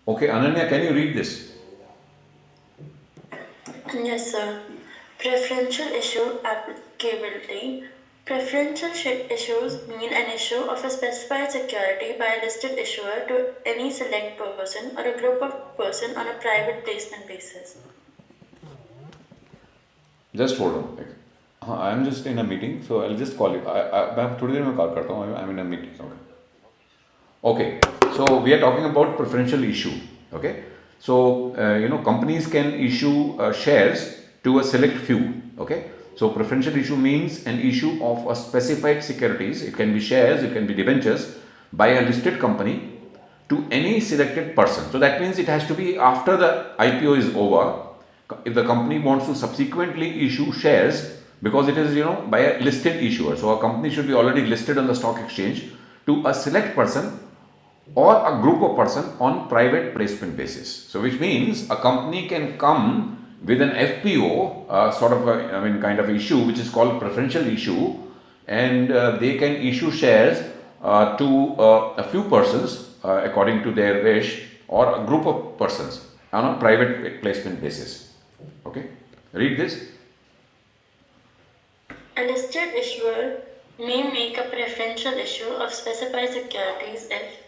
Okay, Ananya, can you read this? Yes, sir. Preferential issue applicability. Preferential issues mean an issue of a specified security by a listed issuer to any select person or a group of person on a private placement basis. Just hold on. Like, I'm just in a meeting, so I'll just call you. मैं थोड़ी देर में call करता हूँ. I'm in a meeting. Okay. Okay, so we are talking about preferential issue. Okay, so companies can issue shares to a select few. Okay, so preferential issue means an issue of a specified securities. It can be shares, it can be debentures by a listed company to any selected person. So that means it has to be after the IPO is over. If the company wants to subsequently issue shares, because it is by a listed issuer, so a company should be already listed on the stock exchange to a select person or a group of person on private placement basis. So which means a company can come with an FPO, sort of kind of issue, which is called preferential issue, and they can issue shares to a few persons according to their wish, or a group of persons on a private placement basis. Okay, read this. A listed issuer may make a preferential issue of specified securities if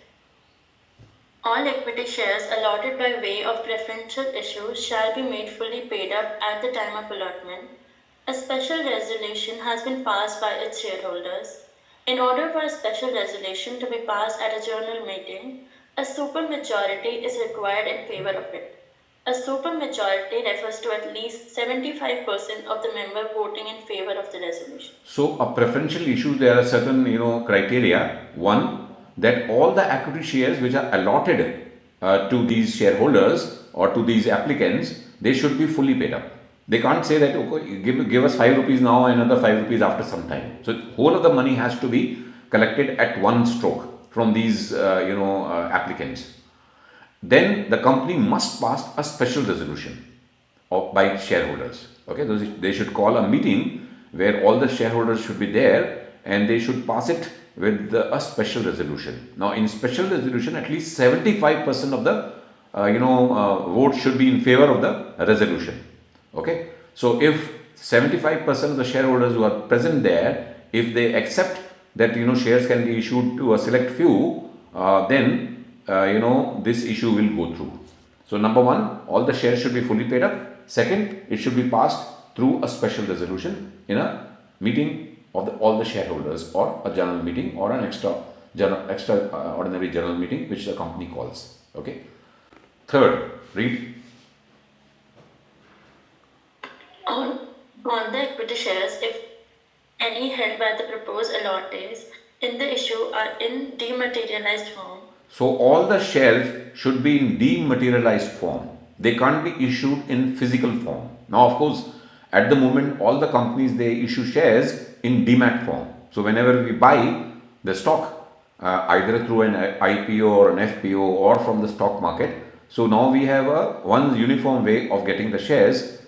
all equity shares allotted by way of preferential issue shall be made fully paid up at the time of allotment. A special resolution has been passed by its shareholders. In order for a special resolution to be passed at a general meeting, a supermajority is required in favor of it. A supermajority refers to at least 75% of the member voting in favor of the resolution. So a preferential issue, there are certain criteria. One, that all the equity shares which are allotted to these shareholders or to these applicants, they should be fully paid up. They can't say that, okay, give us 5 rupees now and another 5 rupees after some time. So whole of the money has to be collected at one stroke from these applicants. Then the company must pass a special resolution by shareholders. Okay, they should call a meeting where all the shareholders should be there, and they should pass it with a special resolution. Now, in special resolution, at least 75% of the vote should be in favor of the resolution. Okay, so if 75% of the shareholders who are present there, if they accept that shares can be issued to a select few, then this issue will go through. So number one, all the shares should be fully paid up. Second, it should be passed through a special resolution in a meeting of all the shareholders, or a general meeting, or an extraordinary general meeting which the company calls. Okay. Third, read. On, on the equity shares, if any held by the proposed allottees in the issue are in dematerialized form. So all the shares should be in dematerialized form. They can't be issued in physical form. Now, of course, at the moment, all the companies, they issue shares in demat form. So whenever we buy the stock, either through an IPO or an FPO or from the stock market, so now we have a one uniform way of getting the shares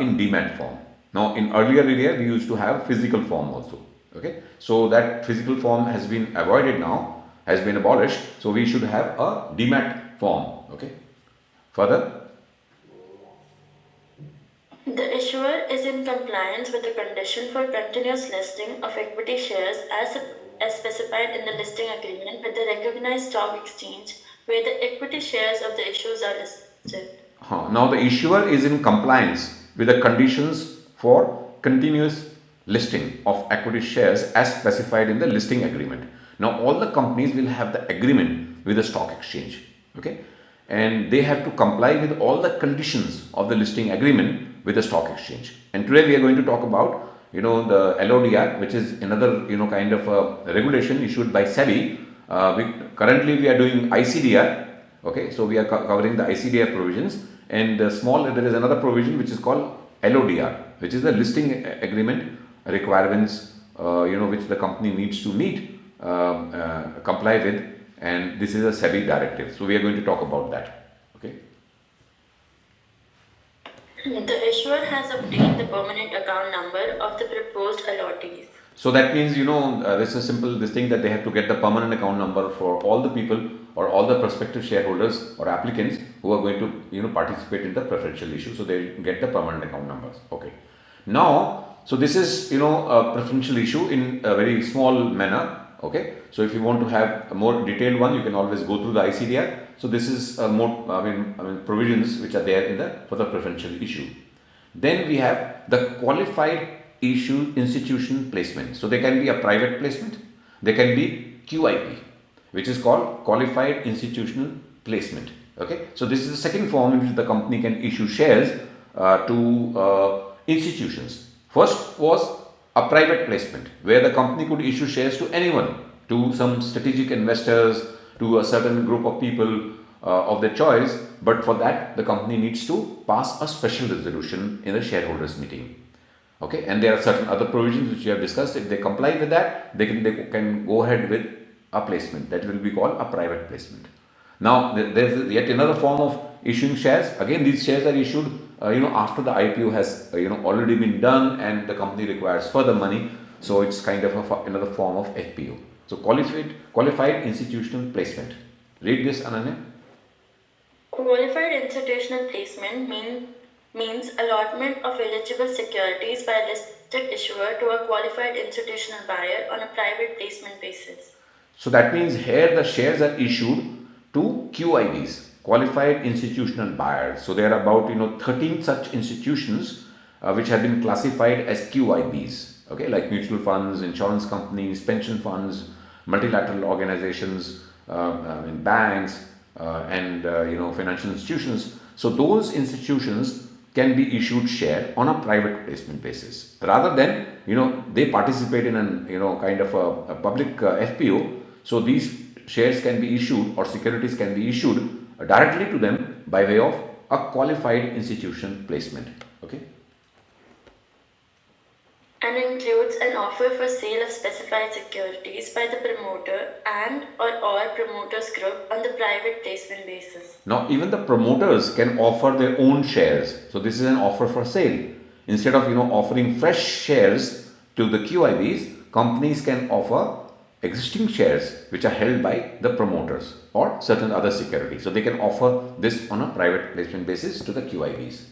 in demat form. Now, in earlier area, we used to have physical form also. Okay, so that physical form has been avoided now, has been abolished. So we should have a demat form. Okay. Further. The issuer is in compliance with the condition for continuous listing of equity shares as specified in the listing agreement with the recognized stock exchange where the equity shares of the issuers are listed. Now the issuer is in compliance with the conditions for continuous listing of equity shares as specified in the listing agreement. Now all the companies will have the agreement with the stock exchange. Okay, and they have to comply with all the conditions of the listing agreement with the stock exchange. And today we are going to talk about the LODR, which is another kind of a regulation issued by SEBI. Currently we are doing ICDR. Okay, so we are covering the ICDR provisions, and there is another provision which is called LODR, which is the listing agreement requirements, which the company needs to meet, comply with, and this is a SEBI directive. So we are going to talk about that. Okay. The issuer has obtained the permanent account number of the proposed allottees. So that means this is simple. This thing that they have to get the permanent account number for all the people or all the prospective shareholders or applicants who are going to participate in the preferential issue. So they get the permanent account numbers. Okay. Now, so this is a preferential issue in a very small manner. Okay. So if you want to have a more detailed one, you can always go through the ICDR. So this is more provisions which are there for the preferential issue. Then we have the qualified issue institution placement. So they can be a private placement, they can be QIP, which is called qualified institutional placement. Okay, so this is the second form in which the company can issue shares to institutions. First was a private placement where the company could issue shares to anyone, to some strategic investors, to a certain group of people of their choice, but for that the company needs to pass a special resolution in the shareholders meeting. Okay, and there are certain other provisions which we have discussed. If they comply with that, they can go ahead with a placement that will be called a private placement. Now there is yet another form of issuing shares. Again, these shares are issued after the IPO has already been done and the company requires further money. So it's kind of another form of FPO. So qualified institutional placement. Read this, Ananya. Qualified institutional placement means allotment of eligible securities by a listed issuer to a qualified institutional buyer on a private placement basis. So that means here the shares are issued to QIBs, qualified institutional buyers. So there are about 13 such institutions which have been classified as QIBs. Okay, like mutual funds, insurance companies, pension funds, multilateral organizations, banks, and financial institutions. So those institutions can be issued share on a private placement basis rather than they participate in an kind of a public FPO. So these shares can be issued or securities can be issued directly to them by way of a qualified institution placement. Okay. And includes an offer for sale of specified securities by the promoter and or all promoters group on the private placement basis. Now even the promoters can offer their own shares. So this is an offer for sale. Instead of offering fresh shares to the QIBs, companies can offer existing shares which are held by the promoters or certain other securities. So they can offer this on a private placement basis to the QIBs.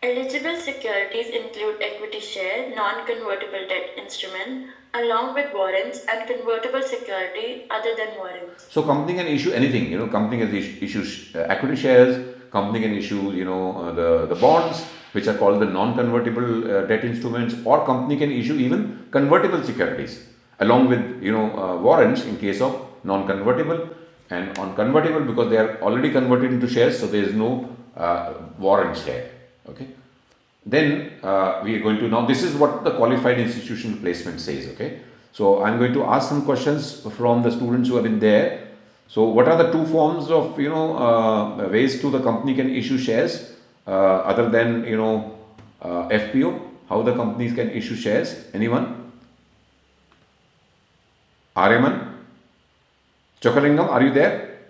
Eligible securities include equity share, non-convertible debt instrument, along with warrants and convertible security other than warrants. So company can issue anything. Company can issue equity shares. Company can issue the bonds which are called the non-convertible debt instruments, or company can issue even convertible securities along with warrants in case of non-convertible, and on convertible because they are already converted into shares, so there is no warrants here. Okay. Then we are going to now. This is what the qualified institutional placement says. Okay. So I'm going to ask some questions from the students who have been there. So what are the two forms of ways to the company can issue shares other than FPO? How the companies can issue shares? Anyone? Aryaman? Chokalingam, are you there?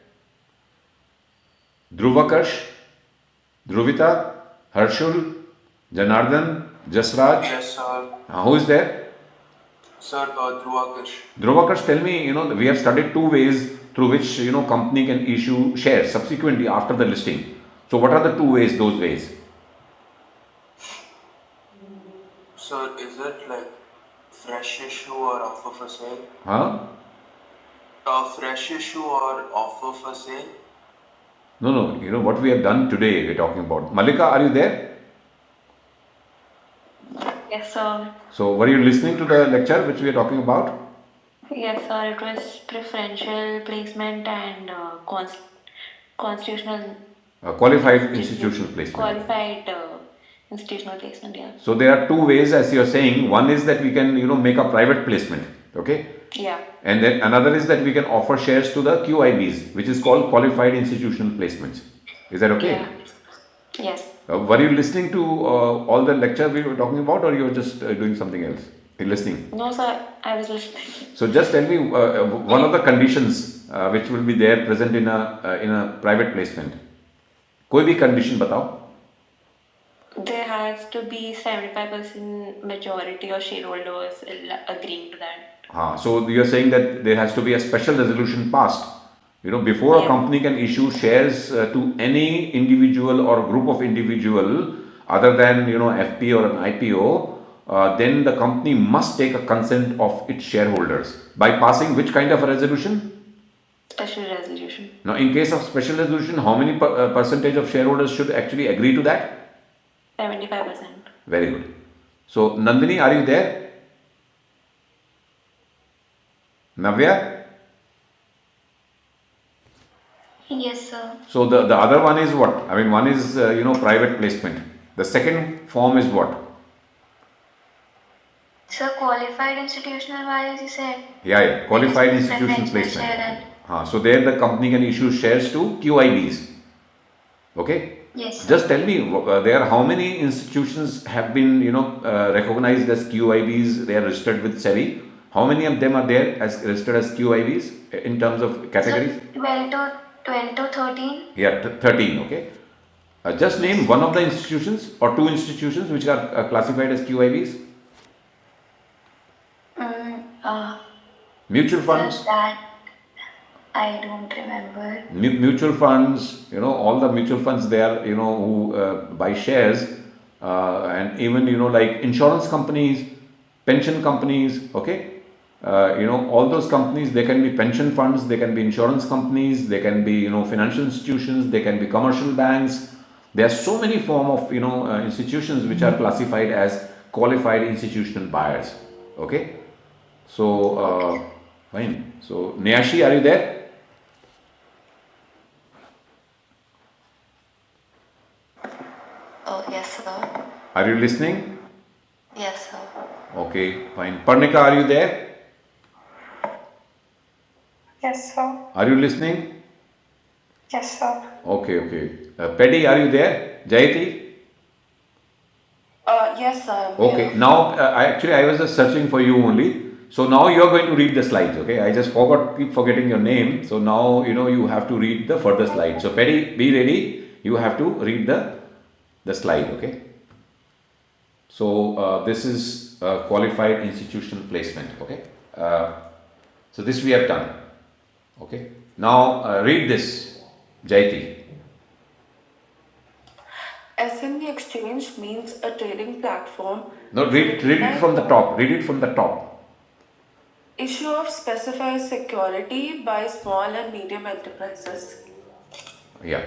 Dhruvakarsh? Dhruvita? Harshul? Janardhan? Jasraj? Yes, sir. Who is there? Sir, Dhruvakarsh. Dhruvakarsh, tell me, we have studied two ways through which, company can issue shares subsequently after the listing. So what are the two ways, those ways? Sir, is it like fresh issue or offer for sale? Huh? Fresh issue or offer for sale? No. What we have done today, we're talking about. Malika, are you there? Yes, sir. So were you listening to the lecture which we are talking about? Yes, sir. It was preferential placement and constitutional Qualified institutional placement. qualified institutional placement. Yeah. So there are two ways, as you are saying. One is that we can, make a private placement. Okay. Yeah. And then another is that we can offer shares to the QIBs, which is called qualified institutional placements. Is that okay? Yeah. Yes. Were you listening to all the lecture we were talking about, or you were just doing something else? You're listening. No, sir. I was listening. So just tell me one of the conditions which will be there present in a private placement. कोई भी condition बताओ. There has to be 75% majority of shareholders agreeing to that. So you're saying that there has to be a special resolution passed, before a Yeah. company can issue shares to any individual or group of individual other than FP or an IPO. Then the company must take a consent of its shareholders by passing which kind of a resolution? Special resolution. Now, in case of special resolution, how many percentage of shareholders should actually agree to that? 75%. Very good. So, Nandini, are you there? Navya? Yes, sir. So, the other one is what? I mean, one is, private placement. The second form is what? So qualified institutional wise, you said Yeah. Qualified institutional preferential placement. share and So, there the company can issue shares to QIBs. Okay? yes, sir. Just tell me, there how many institutions have been, recognized as QIBs? They are registered with SEBI. How many of them are there as registered as QIBs in terms of So categories? 12 to 13. Yeah, 13. Okay. Just name Yes. one of the institutions or two institutions which are classified as QIBs. Mm, uh, Mutual so funds. that I don't remember. Mutual funds, all the mutual funds there, who buy shares, and even, like insurance companies, pension companies, okay? All those companies, they can be pension funds, they can be insurance companies, they can be, financial institutions, they can be commercial banks. There are so many form of, institutions which are classified as qualified institutional buyers, okay? So, Okay. fine. So, Neashi, are you there? Oh, yes, sir. Are you listening? Yes, sir. Okay, fine. Parnika, are you there? Yes, sir. Are you listening? Yes, sir. Okay. Paddy, are you there? Jayati? Yes, sir. I'm Okay, here. now I was just searching for you only. So now you're going to read the slides, okay? I just keep forgetting your name. So now, you have to read the further slides. So Paddy, be ready. You have to read the slide, okay? So this is qualified institutional placement, okay? So this we have done, okay? Now read this, Jayati. SME exchange means a trading platform No, of a read it from the recognized top. Read it from the top. issue of specified security by small and medium enterprises. Yeah.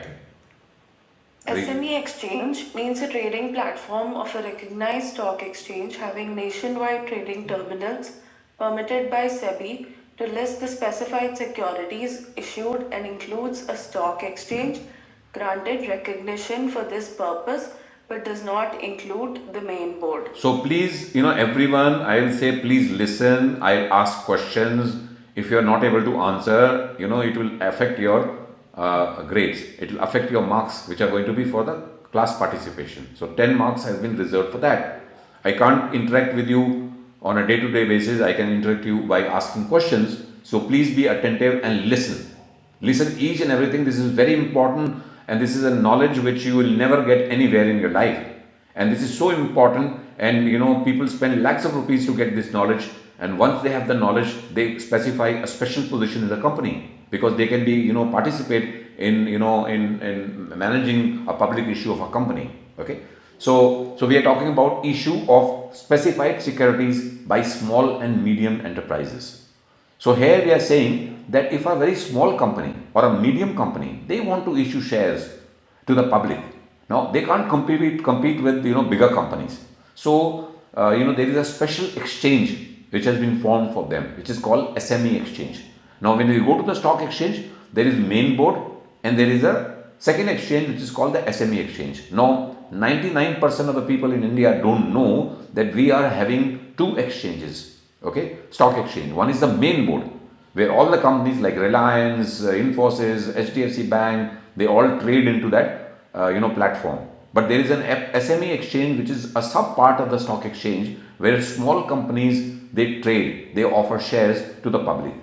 Read. SME exchange means a trading platform of a recognized stock exchange having nationwide trading terminals permitted by SEBI to list the specified securities issued and includes a stock exchange granted recognition for this purpose but does not include the main board. So please, everyone, I will say, please listen. I'll ask questions. If you are not able to answer, it will affect your grades. It will affect your marks, which are going to be for the class participation. So 10 marks has been reserved for that. I can't interact with you on a day-to-day basis. I can interact you by asking questions. So please be attentive and listen. Listen each and everything. This is very important, and this is a knowledge which you will never get anywhere in your life. And this is so important, and people spend lakhs of rupees to get this knowledge, and once they have the knowledge, they specify a special position in the company because they can be participate in managing a public issue of a company. Okay, so we are talking about issue of specified securities by small and medium enterprises. So here we are saying that if a very small company or a medium company, they want to issue shares to the public, now they can't compete with bigger companies. So there is a special exchange which has been formed for them, which is called SME exchange. Now when you go to the stock exchange, there is main board and there is a second exchange which is called the SME exchange. Now 99% of the people in India don't know that we are having two exchanges. Okay, stock exchange. One is the main board where all the companies like Reliance, Infosys, HDFC Bank, they all trade into that platform. But there is an SME exchange which is a sub part of the stock exchange where small companies they trade, they offer shares to the public.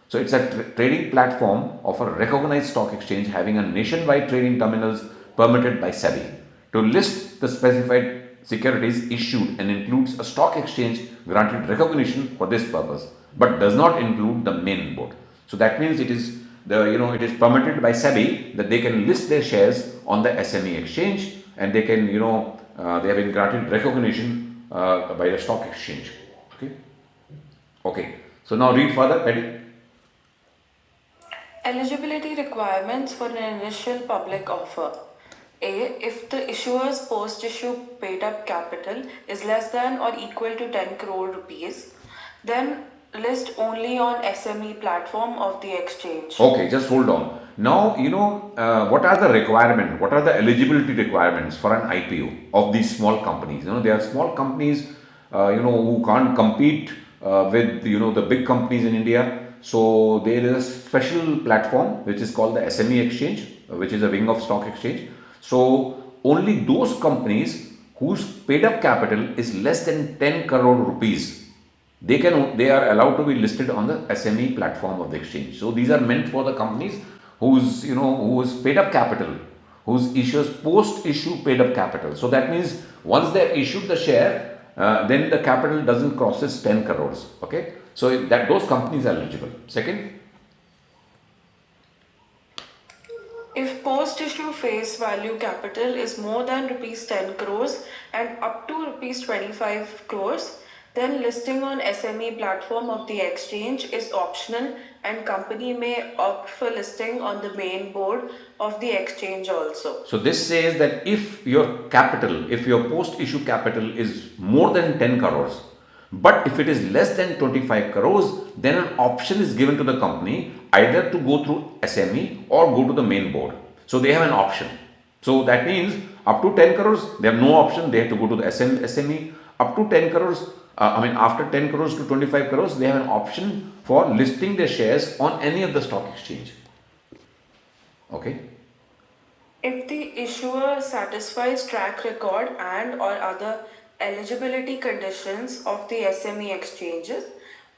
So it's a trading platform of a recognized stock exchange having a nationwide trading terminals permitted by SEBI to list the specified securities issued and includes a stock exchange granted recognition for this purpose. but does not include the main board. So that means it is it is permitted by SEBI that they can list their shares on the SME exchange, and they can they have been granted recognition by the stock exchange. Okay. So now read further, Paddy. Eligibility requirements for an initial public offer. A. If the issuer's post-issue paid-up capital is less than or equal to 10 crore rupees, then list only on SME platform of the exchange. Okay, just hold on. Now, what are the requirements? What are the eligibility requirements for an IPO of these small companies? They are small companies, who can't compete with, the big companies in India. So there is a special platform which is called the SME exchange, which is a wing of stock exchange. So only those companies whose paid up capital is less than 10 crore rupees, they are allowed to be listed on the SME platform of the exchange. So these are meant for the companies whose paid up capital, whose issues post issue paid up capital. So that means once they have issued the share, then the capital doesn't crosses 10 crores. Okay, so that those companies are eligible. Second, If post-issue face value capital is more than rupees 10 crores and up to rupees 25 crores, then listing on SME platform of the exchange is optional and company may opt for listing on the main board of the exchange also. so this says that if your capital, if your post issue capital is more than 10 crores, but if it is less than 25 crores, then an option is given to the company either to go through SME or go to the main board. So they have an option. So that means up to 10 crores, they have no option, they have to go to the SME. Up to 10 crores, after 10 crores to 25 crores, they have an option for listing their shares on any of the stock exchange. Okay. If the issuer satisfies track record and or other eligibility conditions of the SME exchanges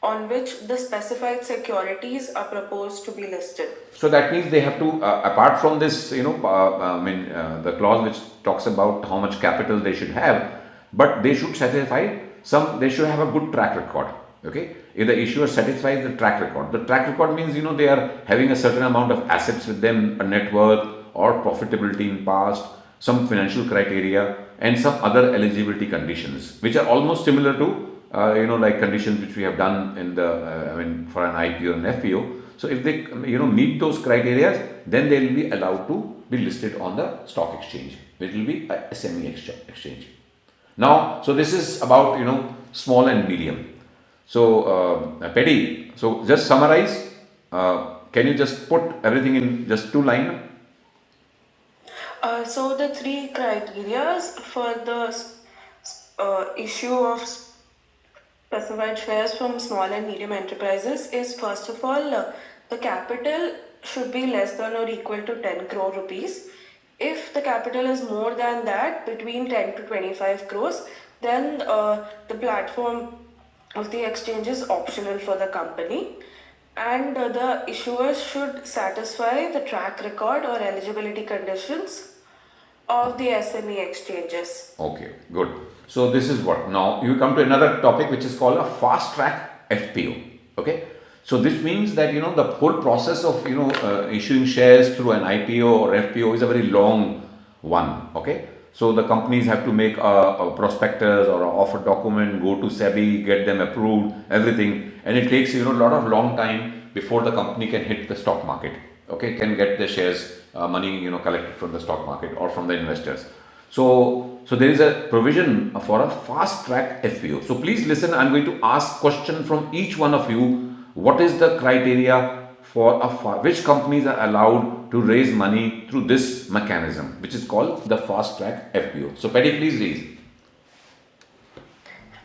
on which the specified securities are proposed to be listed. So that means they have to, apart from this, the clause which talks about how much capital they should have, but they should satisfy they should have a good track record. Okay, if the issuer satisfies the track record means they are having a certain amount of assets with them, a net worth or profitability in past, some financial criteria, and some other eligibility conditions, which are almost similar to like conditions which we have done in the for an IPO and FPO. So if they meet those criteria, then they will be allowed to be listed on the stock exchange. It will be a SME exchange. Now, so this is about small and medium. So Paddy, so just summarize. Can you just put everything in just 2 lines? So the three criteria for the issue of specified shares from small and medium enterprises is first of all the capital should be less than or equal to 10 crore rupees. If the capital is more than that, between 10 to 25 crores, then the platform of the exchange is optional for the company. And the issuers should satisfy the track record or eligibility conditions of the SME exchanges. Okay, good. So this is what. Now you come to another topic which is called a fast track FPO. Okay. So this means that the whole process of issuing shares through an IPO or FPO is a very long one. Okay. So the companies have to make a prospectus or an offer document, go to SEBI, get them approved, everything, and it takes a lot of long time before the company can hit the stock market. Okay, can get the shares money collected from the stock market or from the investors. So there is a provision for a fast track FPO. So please listen. I'm going to ask question from each one of you. What is the criteria for which companies are allowed to raise money through this mechanism, which is called the fast track FPO? So Paddy, please raise.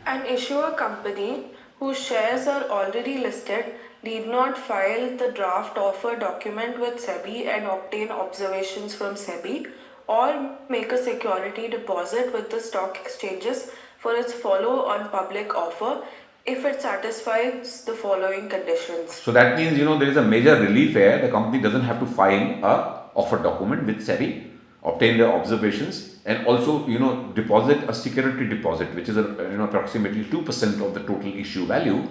An issuer company whose shares are already listed need not file the draft offer document with SEBI and obtain observations from SEBI or make a security deposit with the stock exchanges for its follow-on public offer if it satisfies the following conditions. So that means there is a major relief here. The company doesn't have to file a offer document with SEBI, obtain the observations, and also deposit a security deposit, which is approximately 2% of the total issue value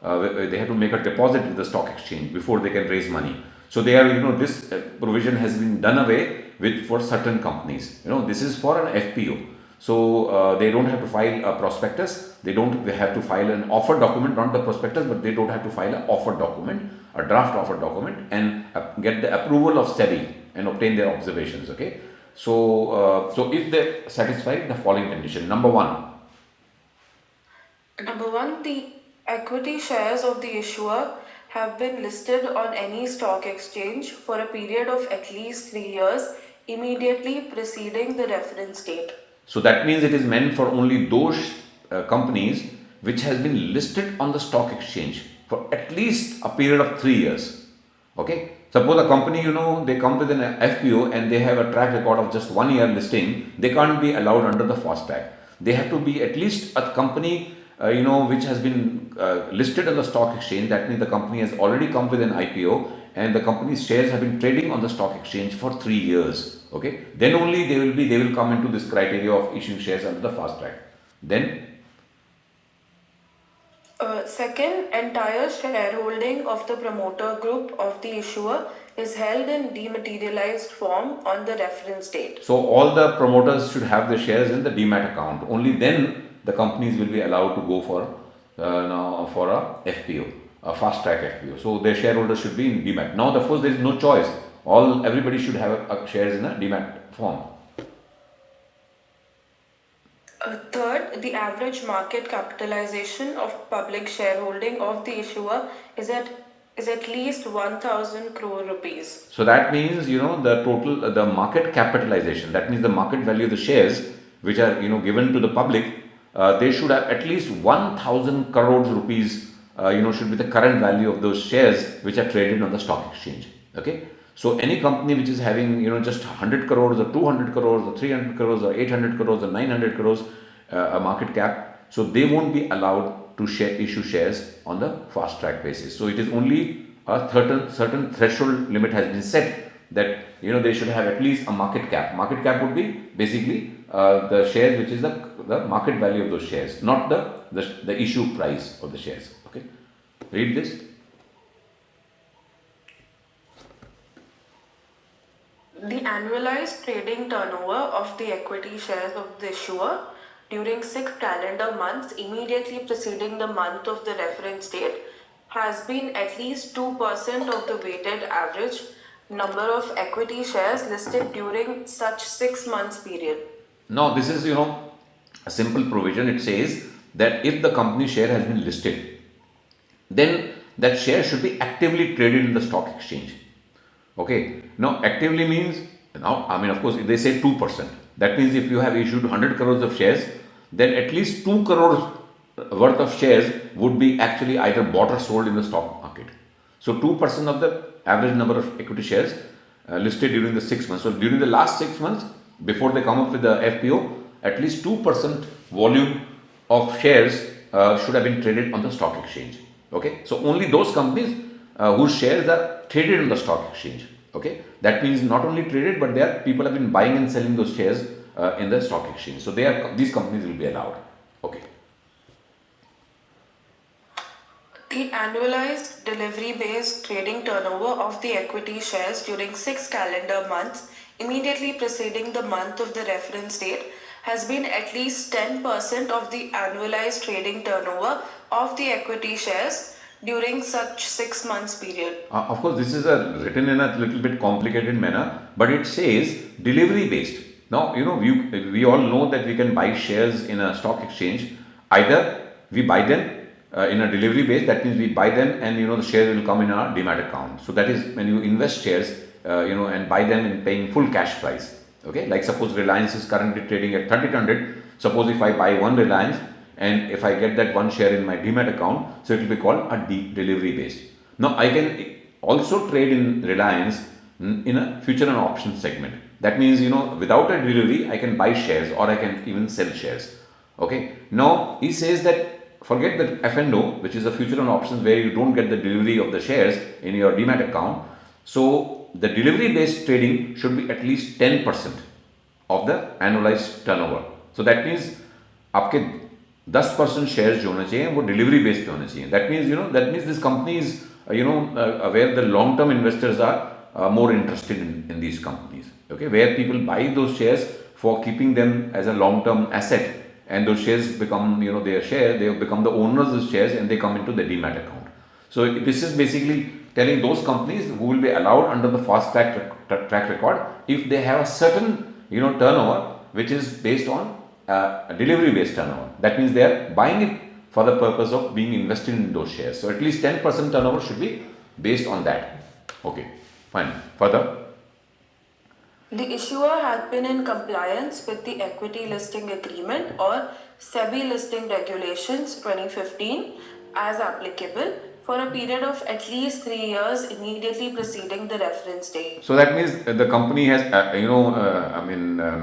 they have to make a deposit with the stock exchange before they can raise money. So they are, this provision has been done away with for certain companies. This is for an FPO. So they don't have to file a prospectus. They have to file an offer document, not the prospectus, but they don't have to file an offer document, a draft offer document, and get the approval of SEBI and obtain their observations. Okay. So if they satisfy the following condition, number one, The equity shares of the issuer have been listed on any stock exchange for a period of at least 3 years immediately preceding the reference date. so that means it is meant for only those companies which has been listed on the stock exchange for at least a period of 3 years. Okay. Suppose a company, they come with an FPO and they have a track record of just 1 year listing, they can't be allowed under the fast track. They have to be at least a company, which has been listed on the stock exchange. That means the company has already come with an IPO and the company's shares have been trading on the stock exchange for 3 years. Okay. Then only they will come into this criteria of issuing shares under the fast track. Then Second, entire shareholding of the promoter group of the issuer is held in dematerialized form on the reference date. so all the promoters should have the shares in the demat account. Only then the companies will be allowed to go for now for a FPO, a fast track FPO. So their shareholders should be in demat. Now, of course, there is no choice. Everybody should have shares in a demat form. Third, the average market capitalization of public shareholding of the issuer is at least 1,000 crore rupees. So that means the total the market capitalization. That means the market value of the shares which are given to the public. They should have at least 1,000 crores rupees. Should be the current value of those shares which are traded on the stock exchange. Okay. So any company which is having just 100 crores or 200 crores or 300 crores or 800 crores or 900 crores a market cap, so they won't be allowed to issue shares on the fast track basis. So it is only a certain threshold limit has been set that they should have at least a market cap. Market cap would be basically the shares which is the market value of those shares, not the issue price of the shares. Okay, read this. The annualized trading turnover of the equity shares of the issuer during 6 calendar months immediately preceding the month of the reference date has been at least 2% of the weighted average number of equity shares listed during such 6 months period. Now, this is a simple provision. It says that if the company share has been listed, then that share should be actively traded in the stock exchange. Okay. Now, actively means, of course, if they say 2%, that means if you have issued 100 crores of shares, then at least 2 crores worth of shares would be actually either bought or sold in the stock market. So, 2% of the average number of equity shares listed during the 6 months. So, during the last 6 months, before they come up with the FPO, at least 2% volume of shares should have been traded on the stock exchange. Okay. So, only those companies whose shares are traded on the stock exchange. Okay, that means not only traded, but people have been buying and selling those shares in the stock exchange. So these companies will be allowed. Okay. The annualized delivery-based trading turnover of the equity shares during 6 calendar months immediately preceding the month of the reference date has been at least 10% of the annualized trading turnover of the equity shares during such 6 months period. Of course, this is written in a little bit complicated manner, but it says delivery based. Now, we all know that we can buy shares in a stock exchange. Either we buy them in a delivery base, that means we buy them and the shares will come in our demat account. So that is when you invest shares, and buy them in paying full cash price. Okay, like suppose Reliance is currently trading at 3,000. Suppose if I buy one Reliance, and if I get that one share in my demat account, so it will be called a delivery based. Now I can also trade in Reliance in a future and option segment. That means without a delivery I can buy shares or I can even sell shares. Okay. Now he says that forget the F&O, which is a future and options where you don't get the delivery of the shares in your demat account. So the delivery based trading should be at least 10% of the annualized turnover. So that means आपके 10% shares जो होने चाहिए वो delivery based पे होने चाहिए. That means this companies where the long term investors are more interested in these companies, okay, where people buy those shares for keeping them as a long term asset, and those shares become their share, they become the owners of the shares and they come into the demat account. So this is basically telling those companies who will be allowed under the fast track record if they have a certain turnover which is based on a delivery based turnover. That means they are buying it for the purpose of being invested in those shares. So at least 10% turnover should be based on that. Okay, fine. Further. The issuer has been in compliance with the Equity Listing Agreement or SEBI Listing Regulations 2015 as applicable for a period of at least 3 years immediately preceding the reference date. So that means the company has,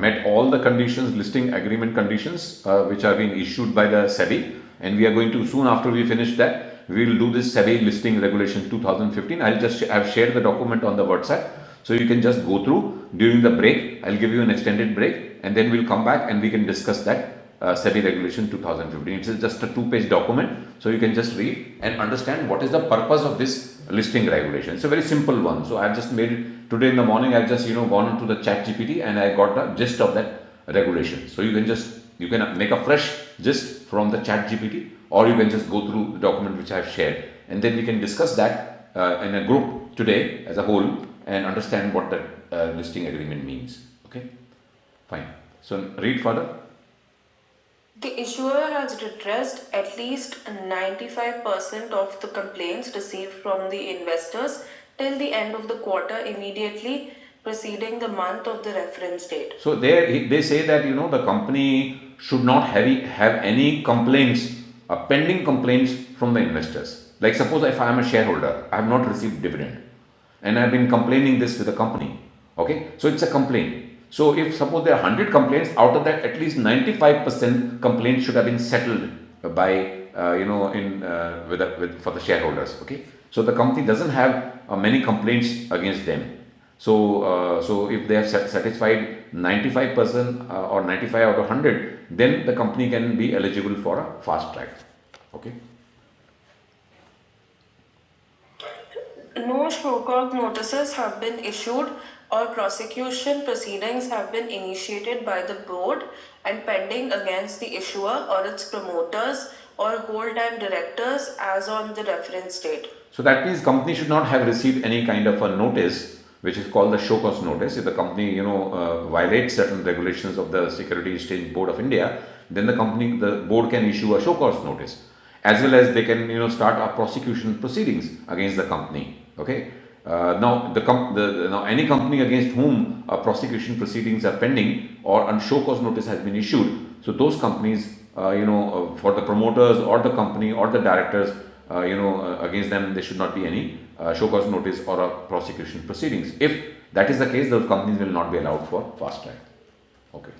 met all the conditions, listing agreement conditions, which are being issued by the SEBI, and we are going to soon after we finish that, we will do this SEBI listing regulation 2015. I've shared the document on the WhatsApp, so you can just go through during the break. I'll give you an extended break, and then we'll come back and we can discuss that SEBI regulation 2015. It's just a 2-page document, so you can just read and understand what is the purpose of this listing regulation. It's a very simple one. So I've just made it today in the morning. I've just gone into the chat GPT and I got the gist of that regulation. So you can make a fresh gist from the chat GPT, or you can just go through the document which I've shared, and then we can discuss that in a group today as a whole and understand what that listing agreement means. Okay, fine. So read further. The issuer has redressed at least 95% of the complaints received from the investors till the end of the quarter immediately preceding the month of the reference date. So there they say that the company should not have any complaints, pending complaints from the investors. Like suppose if I am a shareholder, I have not received dividend, and I have been complaining this to the company. Okay, so it's a complaint. So if suppose there are 100 complaints, out of that at least 95% complaints should have been settled by for the shareholders. Okay, so the company doesn't have many complaints against them. So if they have satisfied 95% or 95 out of 100, then the company can be eligible for a fast track. Okay. No show cause notices have been issued or prosecution proceedings have been initiated by the board and pending against the issuer or its promoters or whole-time directors as on the reference date. So that means company should not have received any kind of a notice, which is called the show cause notice. If the company violates certain regulations of the Securities Exchange Board of India, then the board can issue a show cause notice, as well as they can start a prosecution proceedings against the company. Okay. Now any company against whom prosecution proceedings are pending or a show cause notice has been issued, so those companies for the promoters or the company or the directors, against them there should not be any show cause notice or a prosecution proceedings. If that is the case, those companies will not be allowed for fast track. Okay.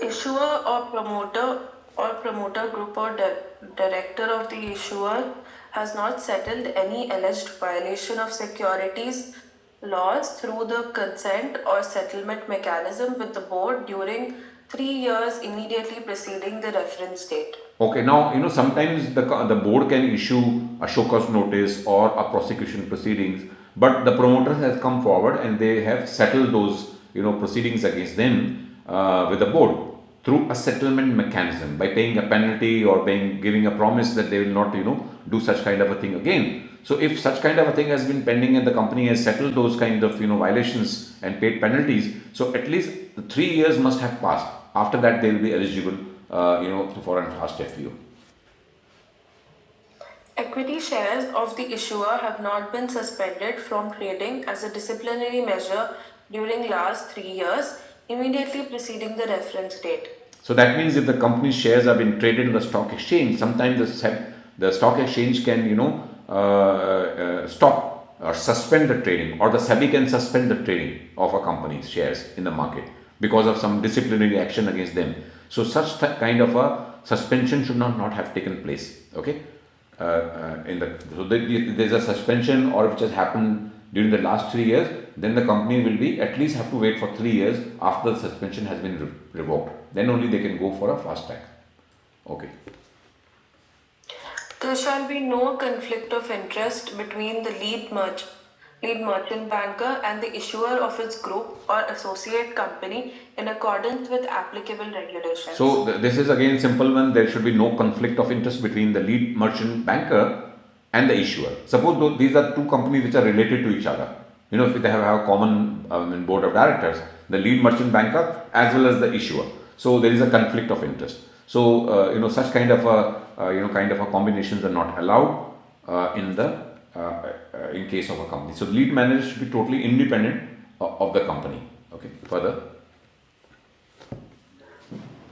Issuer or promoter group or director of the issuer has not settled any alleged violation of securities laws through the consent or settlement mechanism with the board during 3 years immediately preceding the reference date. Okay, now sometimes the board can issue a show cause notice or a prosecution proceedings, but the promoter has come forward and they have settled those proceedings against them with the board through a settlement mechanism by paying a penalty or giving a promise that they will not do such kind of a thing again. So if such kind of a thing has been pending and the company has settled those kind of violations and paid penalties, so at least 3 years must have passed. After that they will be eligible for a fast FPO. Equity shares of the issuer have not been suspended from trading as a disciplinary measure during last 3 years immediately preceding the reference date. So that means if the company's shares have been traded in the stock exchange, sometimes the stock exchange can stop or suspend the trading, or the SEBI can suspend the trading of a company's shares in the market because of some disciplinary action against them. So such kind of a suspension should not have taken place. Okay, there's a suspension or which has happened during the last 3 years, then the company will at least have to wait for 3 years after the suspension has been revoked. Then only they can go for a fast track. Okay. There shall be no conflict of interest between the lead merchant banker and the issuer of its group or associate company in accordance with applicable regulations. So this is again simple one. There should be no conflict of interest between the lead merchant banker and the issuer. Suppose these are two companies which are related to each other. If they have a common board of directors, the lead merchant banker as well as the issuer. So there is a conflict of interest. So such kind of a combinations are not allowed in case of a company. So lead manager should be totally independent of the company. Okay. Further.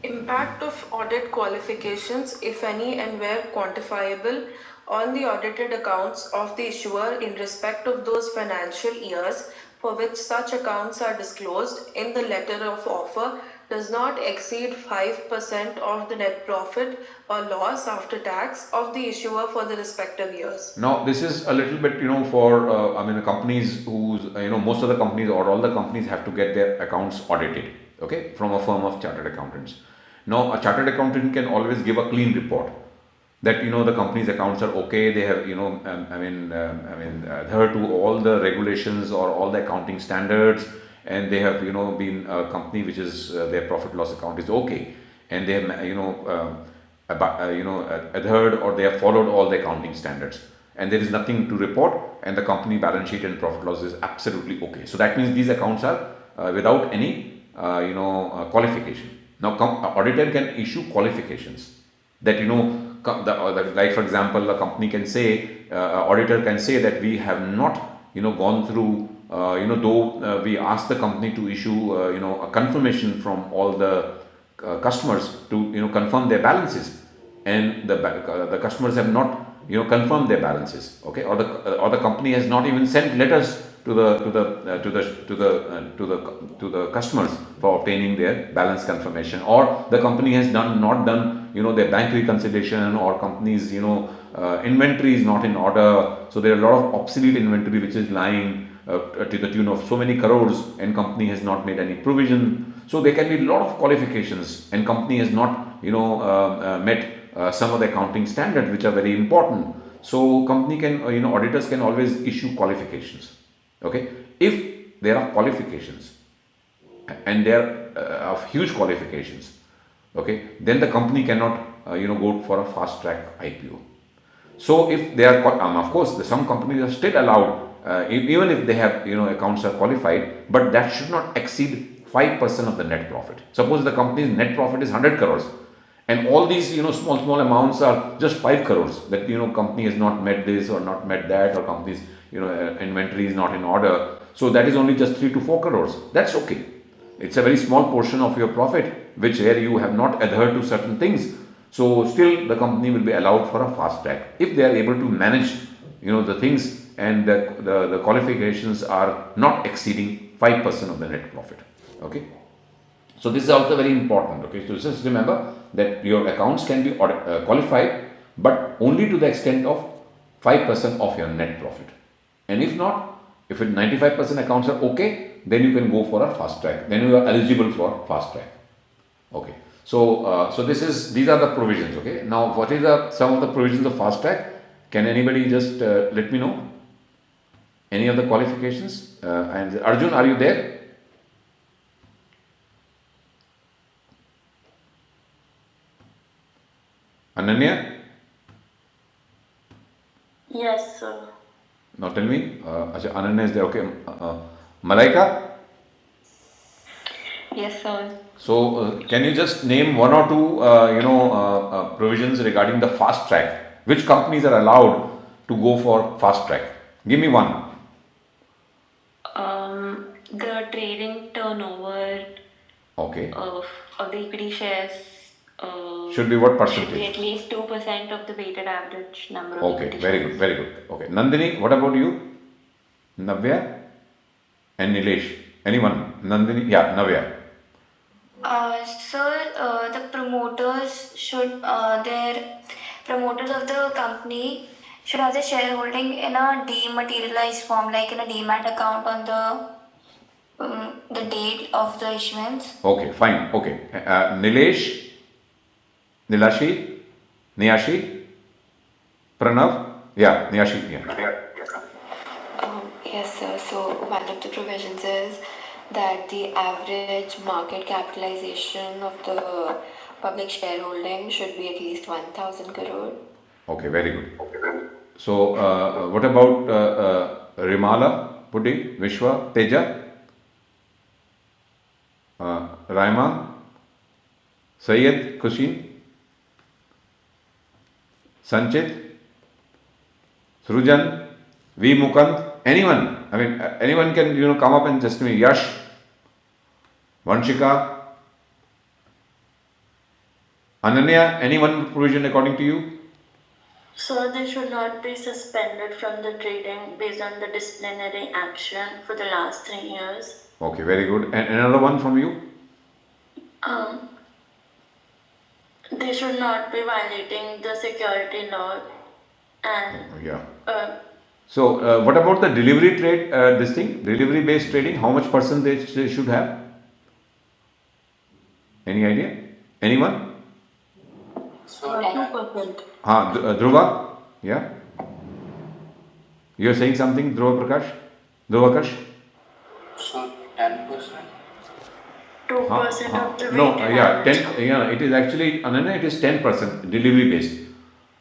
Impact of audit qualifications, if any, and where quantifiable, on the audited accounts of the issuer in respect of those financial years for which such accounts are disclosed in the letter of offer does not exceed 5% of the net profit or loss after tax of the issuer for the respective years. Now, this is a little bit, for companies whose, most of the companies or all the companies have to get their accounts audited, okay, from a firm of chartered accountants. Now, a chartered accountant can always give a clean report that the company's accounts are okay. They have, adhere to all the regulations or all the accounting standards, and they have, been a company which is their profit loss account is okay, and they have, adhered or they have followed all the accounting standards, and there is nothing to report, and the company balance sheet and profit loss is absolutely okay. So that means these accounts are without any qualification. Now auditor can issue qualifications that like for example a company can say auditor can say that we have not gone through though we asked the company to issue a confirmation from all the customers to confirm their balances, and the customers have not confirmed their balances, okay, or the company has not even sent letters to the customers for obtaining their balance confirmation, or the company has not done their bank reconciliation, or company's inventory is not in order. So there are a lot of obsolete inventory which is lying to the tune of so many crores, and company has not made any provision. So there can be a lot of qualifications, and company has not met some of the accounting standards which are very important. So company can auditors can always issue qualifications. Okay, if there are qualifications and they are of huge qualifications, okay, then the company cannot go for a fast track IPO. So if they are of course some companies are still allowed even if they have accounts are qualified, but that should not exceed 5% of the net profit. Suppose the company's net profit is 100 crores, and all these small amounts are just 5 crores, that company has not met this or not met that, or company's inventory is not in order, so that is only just 3 to 4 crores. That's okay. It's a very small portion of your profit which where you have not adhered to certain things. So still the company will be allowed for a fast track if they are able to manage the things, and the qualifications are not exceeding 5% of the net profit. Okay, so this is also very important. Okay, so just remember that your accounts can be qualified, but only to the extent of 5% of your net profit, and if not, if 95% accounts are okay, then you can go for a fast track, then you are eligible for fast track. Okay, so these are the provisions. Okay, now what is some of the provisions of fast track? Can anybody just let me know any of the qualifications? And Arjun, are you there? Ananya? Yes, sir. Now tell me. Ananya is there. Okay. Malaika? Yes, sir. So can you just name one or two provisions regarding the fast track? Which companies are allowed to go for fast track? Give me one. The trading turnover Okay. of the equity shares Should be what should be percentage? at least 2% of the weighted average number of Okay. equity Very shares. good. Very good. Okay. Nandini, what about you? Navya and Nilesh. Anyone? Nandini? Yeah, Navya. Sir, the promoters should, their promoters of the company should have their shareholding in a dematerialized form, like in a demat account on the The date of the issuance. Okay, fine. Okay. Nilesh, Nilashi, Niyashi, Pranav. Yeah, Niyashi. Yeah. Yes, sir. So one of the provisions is that the average market capitalization of the public shareholding should be at least 1000 crore. Okay, very good. So, what about Rimala, Pudi, Vishwa, Teja, Raima, Syed, Kushin, Sanchit, Srujan, V. Mukand, anyone? I mean, anyone can come up and just me. Yash, Vanshika, Ananya, any one provision according to you? So they should not be suspended from the trading based on the disciplinary action for the last 3 years. Okay, very good. And another one from you? Um, they should not be violating the security law and Yeah. uh, So, what about the delivery trade? This thing, delivery based trading. How much percentage they should have? Any idea? Anyone? So, 2%. Dhruva? Yeah. You are saying something, Dhruva Prakash? Dhruva Akash? so 10%? 2% of the No, weighted yeah, average. 10. Yeah, it is actually Ananya. It is 10% delivery based.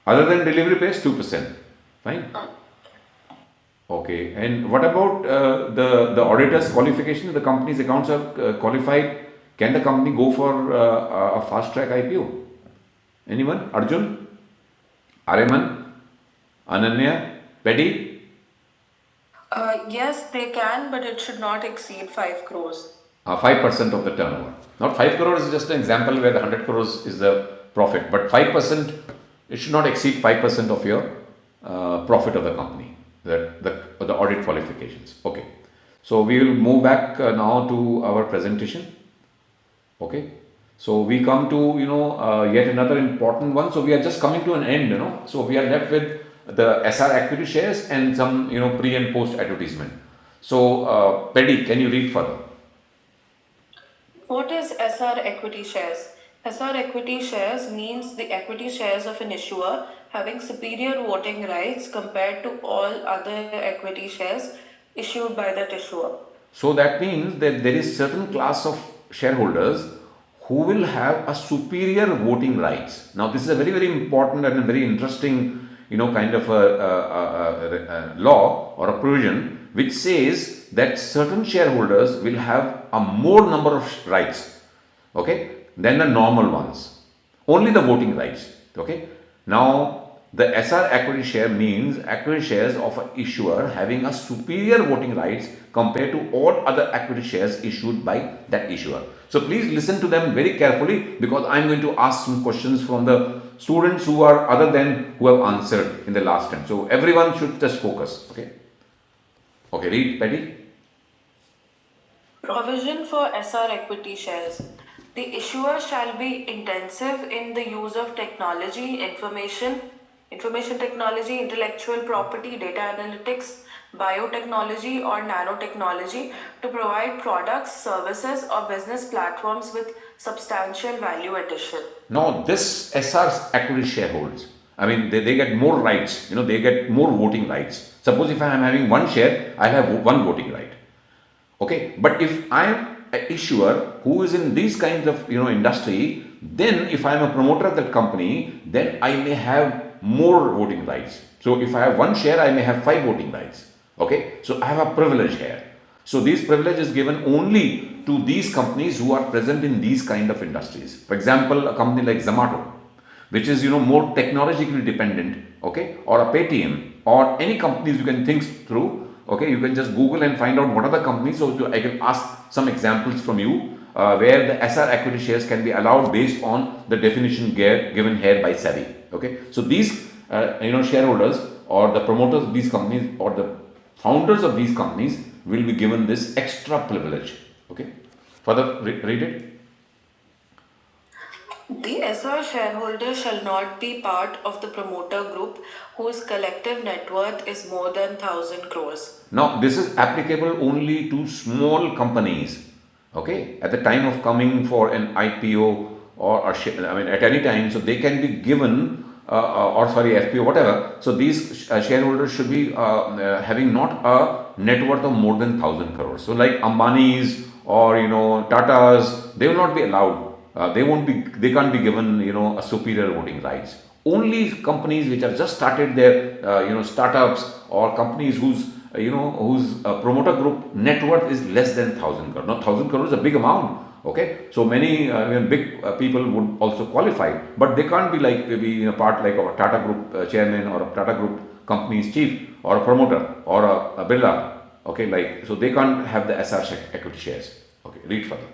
Other than delivery based, 2%. Fine. Okay. And what about the auditor's qualification? The company's accounts are qualified. Can the company go for a fast track IPO? Anyone? Arjun? Areman? Ananya? Petty? Yes, they can, but it should not exceed 5 crores. 5% of the turnover. Not 5 crores is just an example where the 100 crores is the profit, but 5%, it should not exceed 5% of your profit of the company, the audit qualifications. Okay. So we will move back now to our presentation. Okay. So we come to, yet another important one. So we are just coming to an end, So we are left with the SR equity shares and some, pre and post advertisement. So, Paddy, can you read further? What is SR equity shares? SR equity shares means the equity shares of an issuer having superior voting rights compared to all other equity shares issued by that issuer. So that means that there is certain class of shareholders who will have a superior voting rights. Now, this is a very, very important and a very interesting, kind of a law or a provision which says that certain shareholders will have a more number of rights, okay, than the normal ones. Only the voting rights, okay. Now, the SR equity share means equity shares of an issuer having a superior voting rights compared to all other equity shares issued by that issuer. So please listen to them very carefully because I am going to ask some questions from the students who are other than who have answered in the last time. So everyone should just focus. Okay. Okay, read, Patty. Provision for SR equity shares. The issuer shall be intensive in the use of technology, information technology, intellectual property, data analytics, biotechnology, or nanotechnology to provide products, services, or business platforms with substantial value addition. Now, this SR equity shareholders, I mean, they get more rights, they get more voting rights. Suppose if I am having one share, I have one voting right. Okay, but if I am an issuer who is in these kinds of industry, then if I am a promoter of that company, then I may have more voting rights. So if I have one share, I may have 5 voting rights. Okay, so I have a privilege here. So this privilege is given only to these companies who are present in these kind of industries. For example, a company like Zomato, which is more technologically dependent, okay, or a Paytm, or any companies you can think through. Okay, you can just Google and find out what are the companies. So I can ask some examples from you where the SR equity shares can be allowed based on the definition given here by SEBI. Okay, so these shareholders or the promoters of these companies or the founders of these companies will be given this extra privilege. Okay, further read it. The SR shareholder shall not be part of the promoter group whose collective net worth is more than 1000 crores. Now, this is applicable only to small companies. Okay, at the time of coming for an IPO or a share, I mean, at any time, so they can be given, or sorry, FPO, whatever. So these shareholders should be having not a net worth of more than 1000 crores. So like Ambani's or Tata's, they will not be allowed. They won't be. They can't be given a superior voting rights. Only companies which have just started their startups, or companies whose promoter group net worth is less than 1000 crore. Now 1000 crore is a big amount. Okay, so many big people would also qualify, but they can't be like maybe part like a Tata Group chairman, or a Tata Group company's chief, or a promoter, or a Birla. Okay, like, so they can't have the SR equity shares. Okay, read further.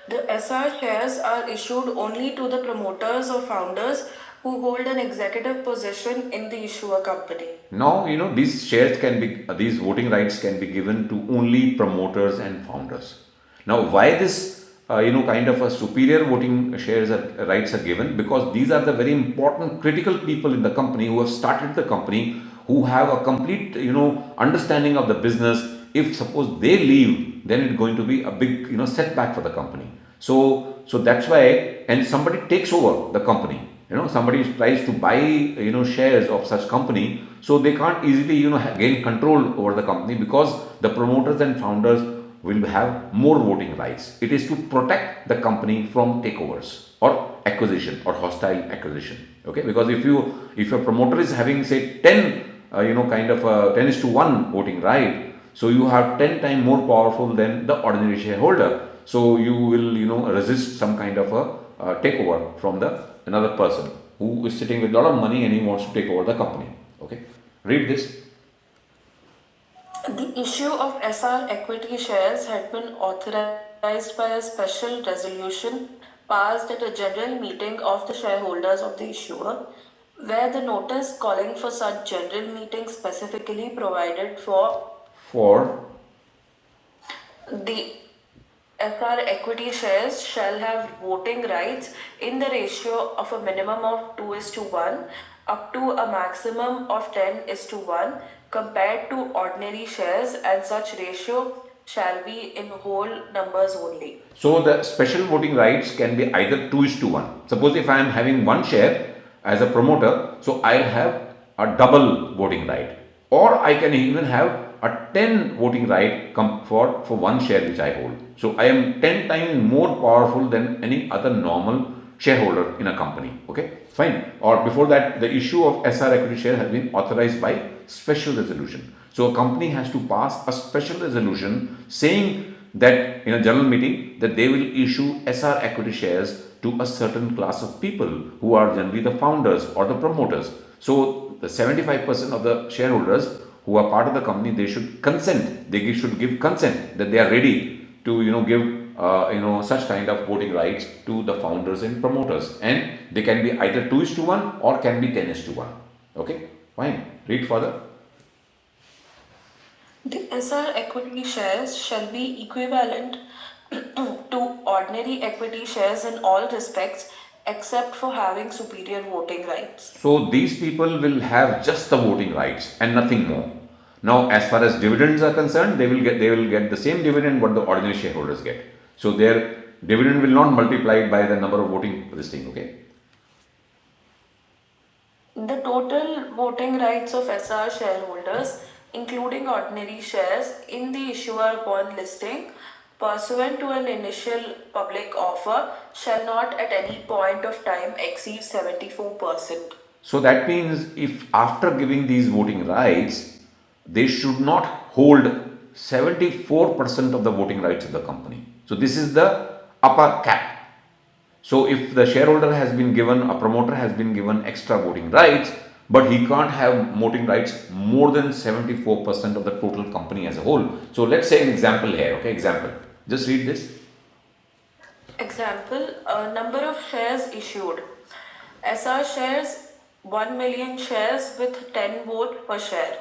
The SR shares are issued only to the promoters or founders who hold an executive position in the issuer company. Now, these shares can be, these voting rights can be given to only promoters and founders. Now, why this, kind of a superior voting shares rights are given? Because these are the very important critical people in the company who have started the company, who have a complete, understanding of the business. If suppose they leave, then it's going to be a big, setback for the company. So that's why, and somebody takes over the company. Somebody tries to buy shares of such company, so they can't easily gain control over the company, because the promoters and founders will have more voting rights. It is to protect the company from takeovers or acquisition or hostile acquisition. Okay, because if a promoter is having say 10 kind of a 10 is to 1 voting right, so you have 10 times more powerful than the ordinary shareholder. So you will resist some kind of a takeover from the another person who is sitting with a lot of money and he wants to take over the company. Okay, read this. The issue of SR equity shares had been authorized by a special resolution passed at a general meeting of the shareholders of the issuer, where the notice calling for such general meeting specifically provided for For the SR equity shares shall have voting rights in the ratio of a minimum of 2 is to 1 up to a maximum of 10 is to 1 compared to ordinary shares, and such ratio shall be in whole numbers only. So the special voting rights can be either 2 is to 1. Suppose if I am having one share as a promoter, so I'll have a double voting right, or I can even have a 10 voting right for one share which I hold. So I am 10 times more powerful than any other normal shareholder in a company. Okay, fine. Or before that, the issue of SR equity share has been authorized by special resolution. So a company has to pass a special resolution saying that in a general meeting that they will issue SR equity shares to a certain class of people who are generally the founders or the promoters. So the 75% of the shareholders who are part of the company, they should consent. They should give consent that they are ready to give such kind of voting rights to the founders and promoters, and they can be either 2 is to 1 or can be 10 is to 1. Okay, fine. Read further. The SR equity shares shall be equivalent to ordinary equity shares in all respects except for having superior voting rights. So these people will have just the voting rights and nothing more. Now, as far as dividends are concerned, they will get the same dividend what the ordinary shareholders get. So their dividend will not multiply by the number of voting this thing. Okay. The total voting rights of SR shareholders, including ordinary shares, in the issuer upon listing, pursuant to an initial public offer, shall not at any point of time exceed 74%. So that means if after giving these voting rights, they should not hold 74% of the voting rights of the company. So this is the upper cap. So if the shareholder has been given, a promoter has been given extra voting rights, but he can't have voting rights more than 74% of the total company as a whole. So let's say an example here. Okay, example. Just read this. Example, a number of shares issued. SR shares 1 million shares with 10 votes per share.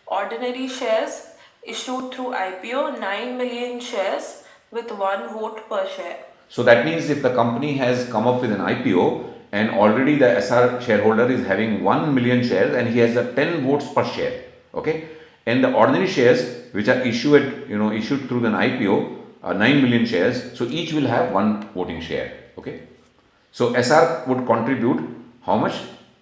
Ordinary shares issued through IPO 9 million shares with 1 vote per share. So that means if the company has come up with an IPO and already the SR shareholder is having 1 million shares and he has a 10 votes per share, okay, and the ordinary shares which are issued through an IPO are 9 million shares, so each will have one voting share, okay. So SR would contribute how much?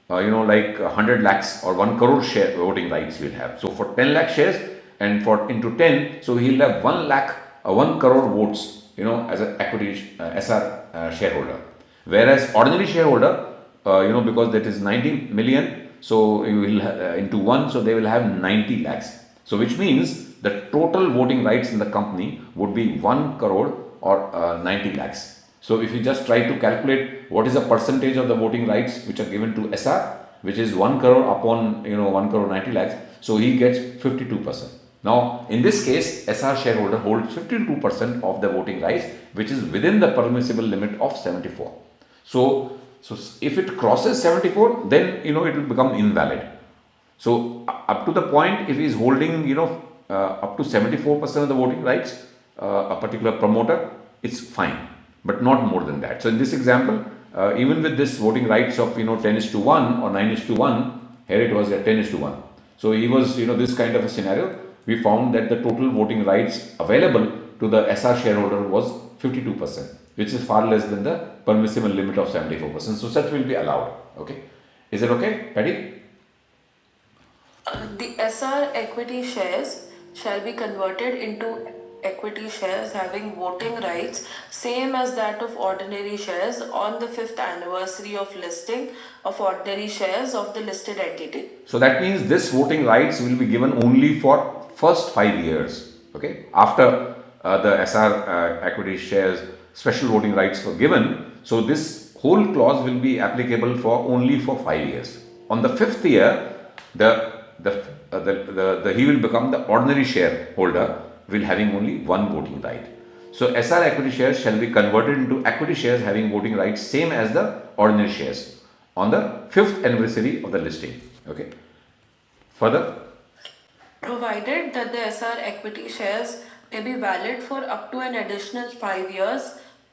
Like 100 lakhs or 1 crore share voting rights he will have. So for 10 lakh shares and for into 10, so he'll have 1 lakh, 1 crore votes, as an equity SR shareholder. Whereas ordinary shareholder, because that is 90 million, so you will into 1, so they will have 90 lakhs. So which means the total voting rights in the company would be 1 crore or 90 lakhs. So if you just try to calculate what is the percentage of the voting rights which are given to SR, which is 1 crore upon 1 crore 90 lakhs, so he gets 52%. Now in this case, SR shareholder holds 52% of the voting rights, which is within the permissible limit of 74. So if it crosses 74, then it will become invalid. So up to the point, if he is holding up to 74% of the voting rights, a particular promoter, it's fine, but not more than that. So in this example, even with this voting rights of 10:1 or 9:1, here it was at 10:1. So he was this kind of a scenario. We found that the total voting rights available to the SR shareholder was 52%, which is far less than the permissible limit of 74%. So such will be allowed. Okay, is it okay, Paddy? The SR equity shares shall be converted into equity shares having voting rights same as that of ordinary shares on the 5th anniversary of listing of ordinary shares of the listed entity. So that means this voting rights will be given only for first 5 years. Okay, after the SR equity shares special voting rights were given, so this whole clause will be applicable for only for 5 years. On the 5th year, he will become the ordinary shareholder, will having only one voting right. So SR equity shares shall be converted into equity shares having voting rights same as the ordinary shares on the 5th anniversary of the listing. Okay. Further, Provided that the SR equity shares may be valid for up to an additional 5 years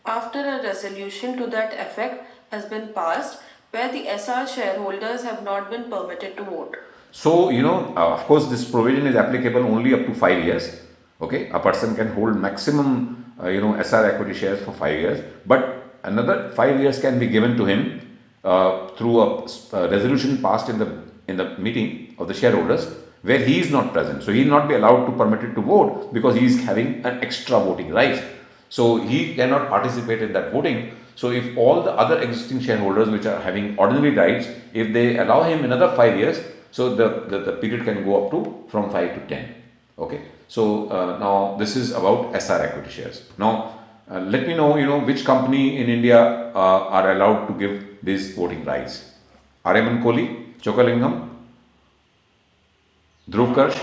after a resolution to that effect has been passed, where the SR shareholders have not been permitted to vote. so of course, this provision is applicable only up to 5 years. Okay, a person can hold maximum SR equity shares for 5 years, but another 5 years can be given to him through a resolution passed in the meeting of the shareholders where he is not present. So he will not be allowed to permitted to vote because he is having an extra voting right. So he cannot participate in that voting. So if all the other existing shareholders which are having ordinary rights, if they allow him another 5 years, so the period can go up to from 5 to 10. Okay. So now this is about SR equity shares. Now let me know which company in India are allowed to give these voting rights. Aryaman Kohli, Chokalingam, Dhruv Karsh,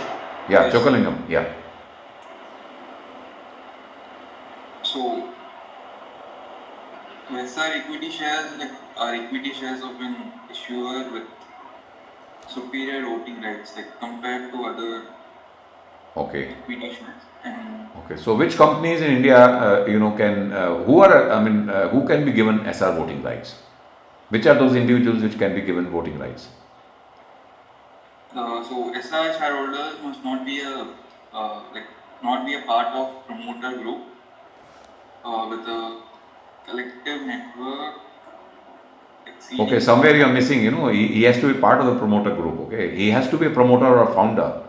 yeah, Yes. Chokalingam, yeah. So, SR equity shares are equity shares of an issuer with superior voting rights compared to other Okay. equity shares. And Okay. So which companies in India, can who can be given SR voting rights? Which are those individuals which can be given voting rights? so SR shareholders must not be not be a part of promoter group with a collective network exceeding. Okay, somewhere you are missing, he has to be part of the promoter group. Okay, he has to be a promoter or a founder.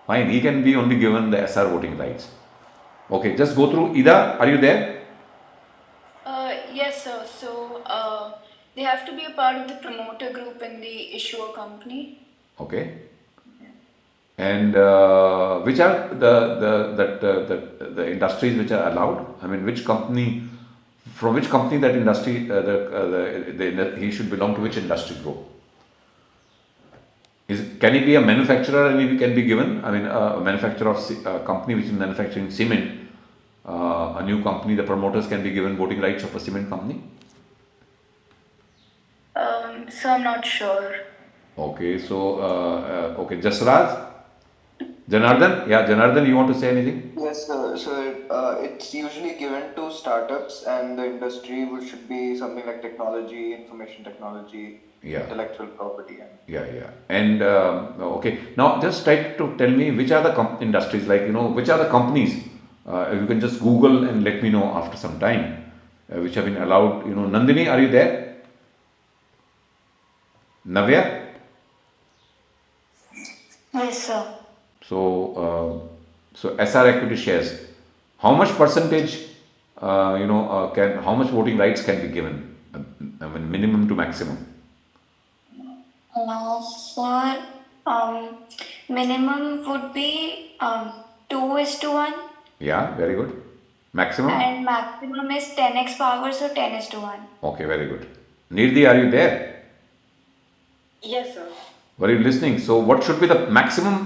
Fine, he can be only given the SR voting rights. Okay, just go through. Ida, are you there? Yes, sir. So they have to be a part of the promoter group in the issuer company. Okay. And which are the industries which are allowed? I mean, which company, from which company that industry, he should belong to which industry group? Can he be a manufacturer and he can be given? I mean, a manufacturer of a company which is manufacturing cement, a new company, the promoters can be given voting rights of a cement company. So I'm not sure. Okay, so okay, Jasraj, Janardhan, yeah, Janardhan, you want to say anything? Yes, sir. So it's usually given to startups, and the industry should be something like technology, information technology, Yeah. intellectual property, and Yeah, yeah. And okay, now just try to tell me which are the industries, like, which are the companies. You can just Google and let me know after some time, which have been allowed. Nandini, are you there? Navya? Yes, sir. So SR equity shares, how much percentage, how much voting rights can be given? I mean, minimum to maximum. For minimum would be 2:1, Yeah, very good. Maximum? and maximum is 10x power, so 10:1. Okay, very good. Nirdi, are you there? Yes, sir. Were you listening? So, what should be the maximum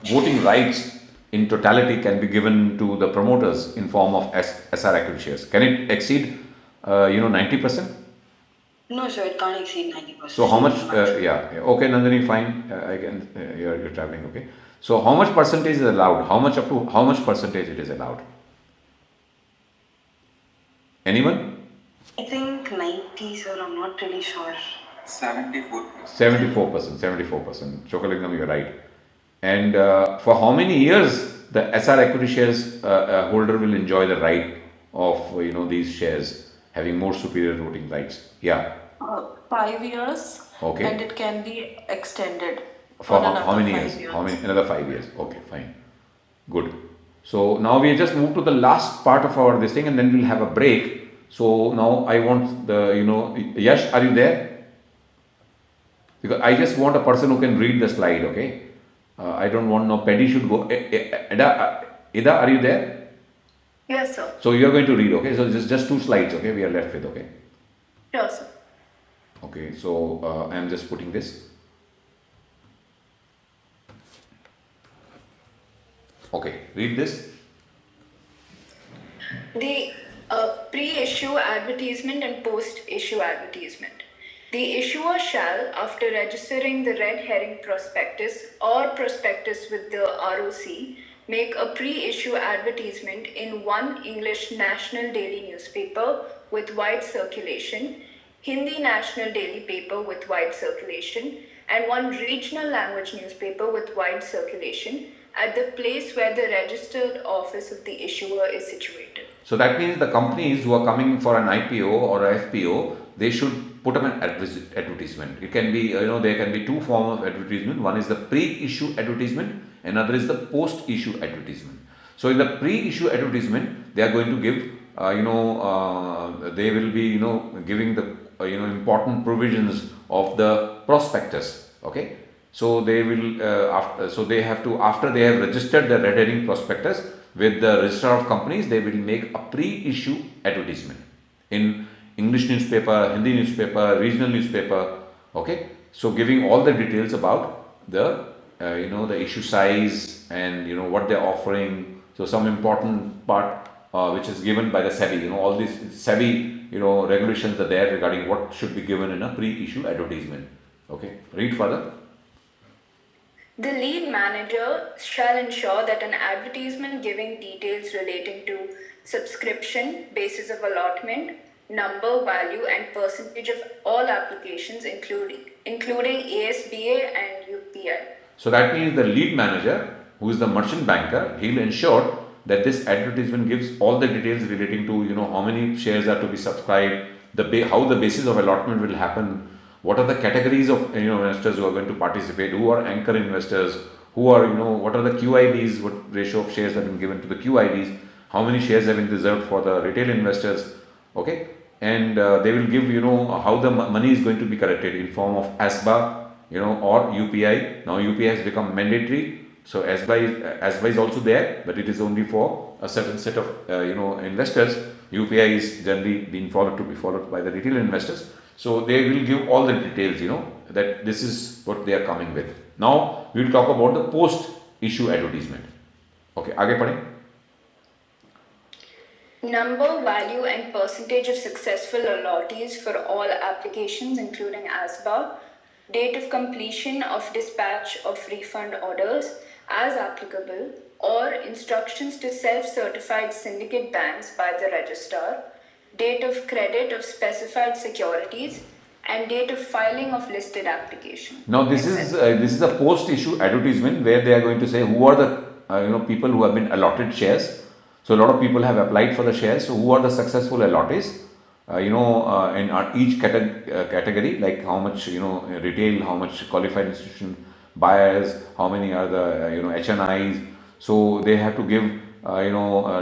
voting rights in totality can be given to the promoters in form of SR equity shares? Can it exceed, 90%? No, sir, it can't exceed 90%. So, how much? Yeah, okay, Nandini, fine. I can. You're traveling. Okay. So, how much percentage is allowed? How much up to how much percentage it is allowed? Anyone? I think 90, sir. I'm not really sure. 74%. 74%. 74%. Chokalingam, you're right. And for how many years the SR equity shares holder will enjoy the right of these shares having more superior voting rights? Yeah. 5 years, Okay. and it can be extended For for how another many five years? years. How many? Another 5 years. Okay, fine. Good. So now we just move to the last part of our this thing, and then we'll have a break. So now I want Yash, are you there? Because I just want a person who can read the slide. Okay. I don't want no Paddy should go. Ida, are you there? Yes, sir. So you are going to read. Okay. So just two slides. Okay. We are left with. Okay. Sure, sir. Okay. So I am just putting this. Okay. Read this. The pre-issue advertisement and post-issue advertisement. The issuer shall, after registering the red herring prospectus or prospectus with the ROC, make a pre-issue advertisement in one English national daily newspaper with wide circulation, Hindi national daily paper with wide circulation, and one regional language newspaper with wide circulation at the place where the registered office of the issuer is situated. So that means the companies who are coming for an IPO or a FPO, they should put up an advertisement. It can be, there can be two forms of advertisement. One is the pre-issue advertisement, another is the post-issue advertisement. So in the pre-issue advertisement, they are going to give, they will be, giving the, important provisions of the prospectus. Okay. So they will, so they have to, after they have registered the red herring prospectus with the registrar of companies, they will make a pre-issue advertisement in English newspaper, Hindi newspaper, regional newspaper. Okay, so giving all the details about the, the issue size and what they're offering. So some important part which is given by the SEBI. All these SEBI regulations are there regarding what should be given in a pre-issue advertisement. Okay, read further. The lead manager shall ensure that an advertisement giving details relating to subscription, basis of allotment, number, value, and percentage of all applications, including ASBA and UPI. So that means the lead manager, who is the merchant banker, he'll ensure that this advertisement gives all the details relating to how many shares are to be subscribed, how the basis of allotment will happen, what are the categories of investors who are going to participate, who are anchor investors, who are what are the QIBs, what ratio of shares have been given to the QIBs, how many shares have been reserved for the retail investors. Okay, and they will give how the money is going to be collected in form of ASBA, or UPI. Now UPI has become mandatory. So ASBA is also there, but it is only for a certain set of investors. UPI is generally being followed by the retail investors. So they will give all the details, that this is what they are coming with. Now we will talk about the post-issue advertisement. Okay, आगे पढ़ें. Number, value, and percentage of successful allottees for all applications, including ASBA, date of completion of dispatch of refund orders, as applicable, or instructions to self-certified syndicate banks by the registrar, date of credit of specified securities, and date of filing of listed application. Now this is a post-issue advertisement where they are going to say who are the people who have been allotted shares. So a lot of people have applied for the shares. So who are the successful allottees? In each category, like how much retail, how much qualified institution buyers, how many are the HNIs. So they have to give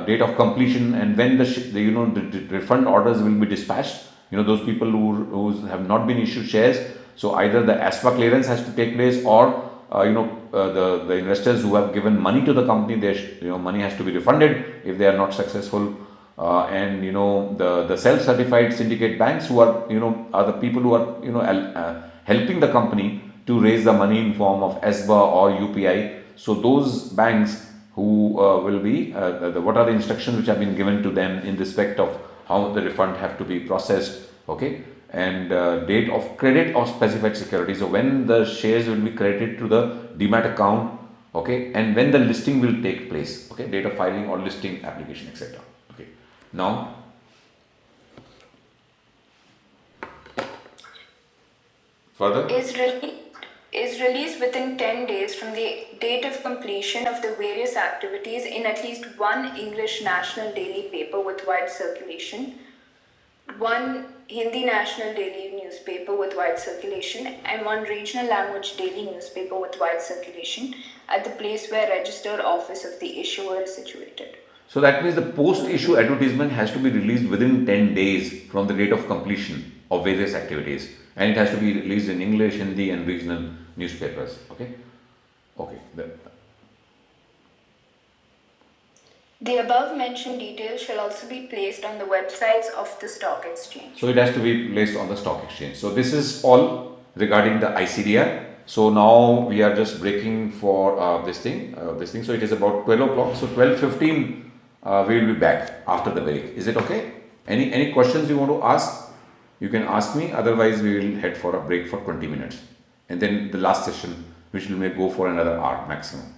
date of completion and when the refund orders will be dispatched. Those people who have not been issued shares. So either the ASPA clearance has to take place, or the investors who have given money to the company, their money has to be refunded if they are not successful. And the self-certified syndicate banks who are the people who are helping the company to raise the money in form of SBA or UPI. So those banks who will be what are the instructions which have been given to them in respect of how the refund have to be processed, okay, and date of credit of specified security. So when the shares will be credited to the demat account, okay, and when the listing will take place, okay, date of filing or listing application, etc. Okay. Now further. Is released within 10 days from the date of completion of the various activities in at least one English national daily paper with wide circulation, one Hindi national daily newspaper with wide circulation, and one regional language daily newspaper with wide circulation at the place where registered office of the issuer is situated. So that means the post-issue advertisement has to be released within 10 days from the date of completion of various activities, and it has to be released in English, Hindi, and regional newspapers. Okay. The above mentioned details shall also be placed on the websites of the stock exchange. So it has to be placed on the stock exchange. So this is all regarding the ICDR. So now we are just breaking for this thing. So it is about 12 o'clock. So 12:15 we will be back after the break. Is it okay? Any questions you want to ask? You can ask me. Otherwise, we will head for a break for 20 minutes, and then the last session, which will may go for another hour maximum.